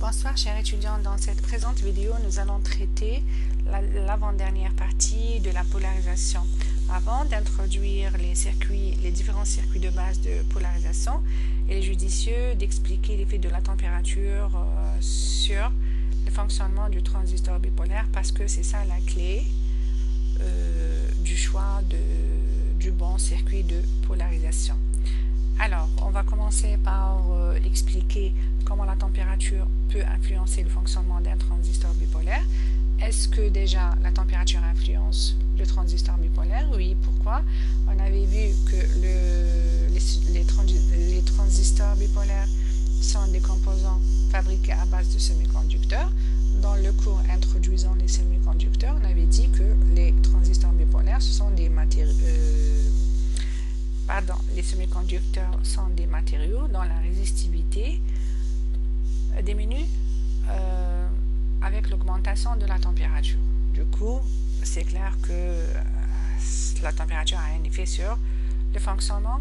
Bonsoir chers étudiants, dans cette présente vidéo nous allons traiter l'avant-dernière partie de la polarisation. Avant d'introduire les différents circuits de base de polarisation, il est judicieux d'expliquer l'effet de la température sur le fonctionnement du transistor bipolaire parce que c'est ça la clé du choix du bon circuit de polarisation. Alors, on va commencer par expliquer comment la température peut influencer le fonctionnement d'un transistor bipolaire. Est-ce que déjà la température influence le transistor bipolaire? Oui, pourquoi? On avait vu que les transistors bipolaires sont des composants fabriqués à base de semi-conducteurs. Dans le cours introduisant les semi-conducteurs, on avait dit que les transistors bipolaires, ce sont des matériaux. Les semi-conducteurs sont des matériaux dont la résistivité diminue avec l'augmentation de la température. Du coup, c'est clair que la température a un effet sur le fonctionnement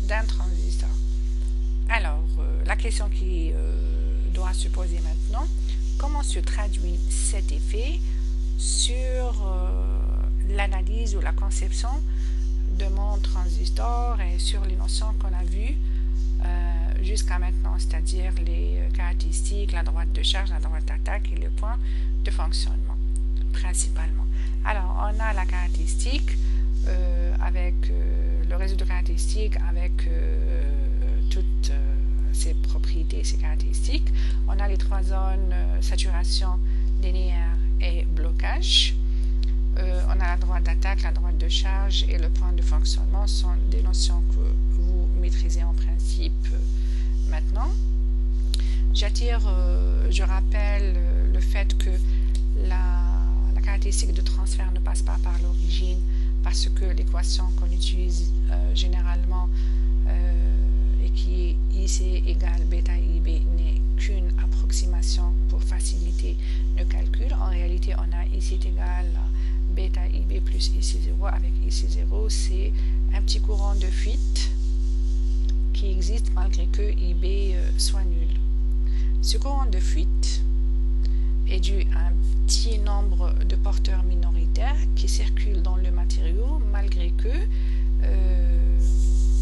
d'un transistor. Alors, la question qui doit se poser maintenant, comment se traduit cet effet sur l'analyse ou la conception de mon transistor et sur les notions qu'on a vues jusqu'à maintenant, c'est-à-dire les caractéristiques, la droite de charge, la droite d'attaque et le point de fonctionnement, principalement. Alors, on a la caractéristique avec le réseau de caractéristiques avec toutes ses propriétés et ses caractéristiques. On a les trois zones saturation, linéaire et blocage. On a la droite d'attaque, la droite de charge et le point de fonctionnement sont des notions que vous maîtrisez en principe maintenant. Je rappelle le fait que la caractéristique de transfert ne passe pas par l'origine parce que l'équation qu'on utilise généralement et qui est IC égale bêta IB n'est qu'une approximation pour faciliter le calcul. En réalité, on a IC égale bêta IB plus IC0 avec IC0, c'est un petit courant de fuite qui existe malgré que IB soit nul. Ce courant de fuite est dû à un petit nombre de porteurs minoritaires qui circulent dans le matériau malgré que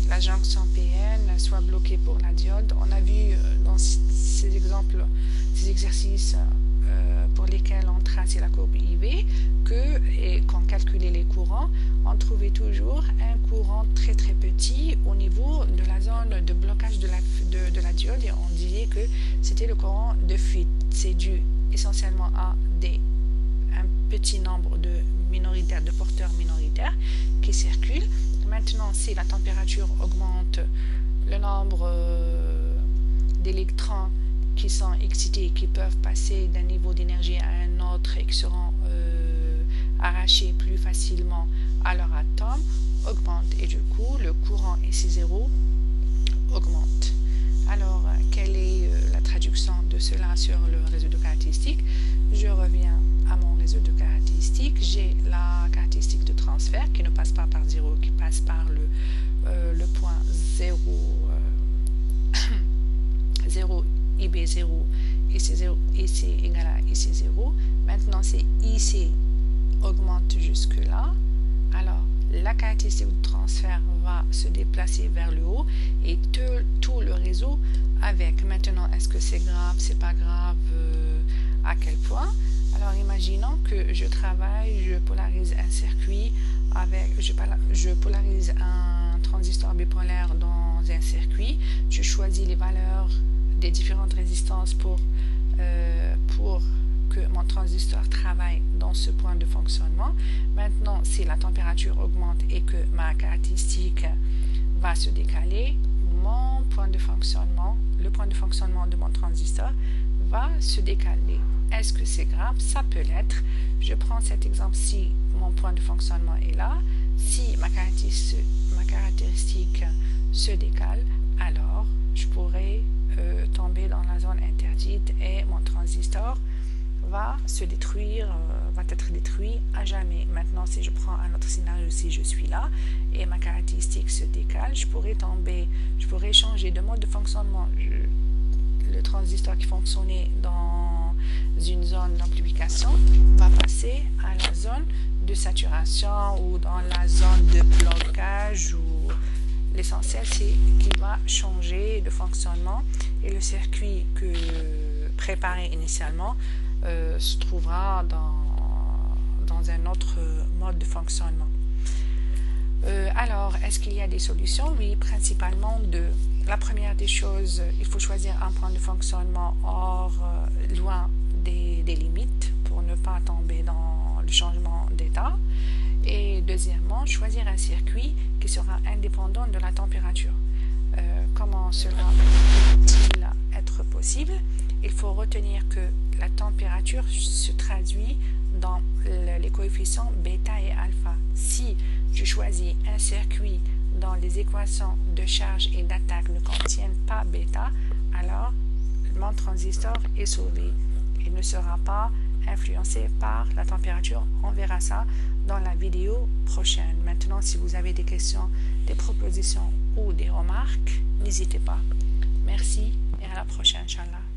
la jonction PN soit bloquée pour la diode. On a vu dans ces exemples, ces exercices pour lesquels on traçait la courbe IV et qu'on calculait les courants, on trouvait toujours un courant très très petit au niveau de la zone de blocage de la diode et on disait que c'était le courant de fuite. C'est dû essentiellement à un petit nombre de porteurs minoritaires qui circulent. Maintenant, si la température augmente, le nombre d'électrons qui sont excités et qui peuvent passer d'un niveau d'énergie à un autre et qui seront arrachés plus facilement à leur atome augmente et du coup le courant IC0 augmente. Alors, quelle est la traduction de cela sur le réseau de caractéristiques? Je reviens à mon réseau de caractéristiques. J'ai la caractéristique de transfert qui ne passe pas par 0, qui passe par le point 0 IB0, IC0, IC égale à IC0. Maintenant, c'est IC augmente jusque-là. Alors, la caractéristique de transfert va se déplacer vers le haut et tout le réseau avec. Maintenant, est-ce que c'est grave, c'est pas grave, à quel point? Alors, imaginons que je polarise un circuit je polarise un transistor bipolaire dans un circuit. Je choisis les valeurs des différentes résistances pour que mon transistor travaille dans ce point de fonctionnement. Maintenant, si la température augmente et que ma caractéristique va se décaler, le point de fonctionnement de mon transistor va se décaler. Est-ce que c'est grave? Ça peut l'être. Je prends cet exemple si mon point de fonctionnement est là. Si ma caractéristique se décale, alors je pourrais tomber dans la zone interdite et mon transistor va se détruire, va être détruit à jamais. Maintenant, si je prends un autre scénario, si je suis là et ma caractéristique se décale, je pourrais changer de mode de fonctionnement. Le transistor qui fonctionnait dans une zone d'amplification va passer à la zone de saturation ou dans la zone de blocage. Ou l'essentiel, c'est qu'il va changer de fonctionnement et le circuit que préparé initialement se trouvera dans un autre mode de fonctionnement. Alors, est-ce qu'il y a des solutions? Oui, principalement deux. La première des choses, il faut choisir un point de fonctionnement loin des limites pour ne pas tomber dans le changement d'état. Et deuxièmement, choisir un circuit qui sera indépendant de la température. Comment cela peut-il être possible? Il faut retenir que la température se traduit dans les coefficients bêta et alpha. Si je choisis un circuit dont les équations de charge et d'attaque ne contiennent pas bêta, alors mon transistor est sauvé. Il ne sera pas influencé par la température. On verra ça dans la vidéo prochaine. Maintenant, si vous avez des questions, des propositions ou des remarques, n'hésitez pas. Merci et à la prochaine, Inch'Allah.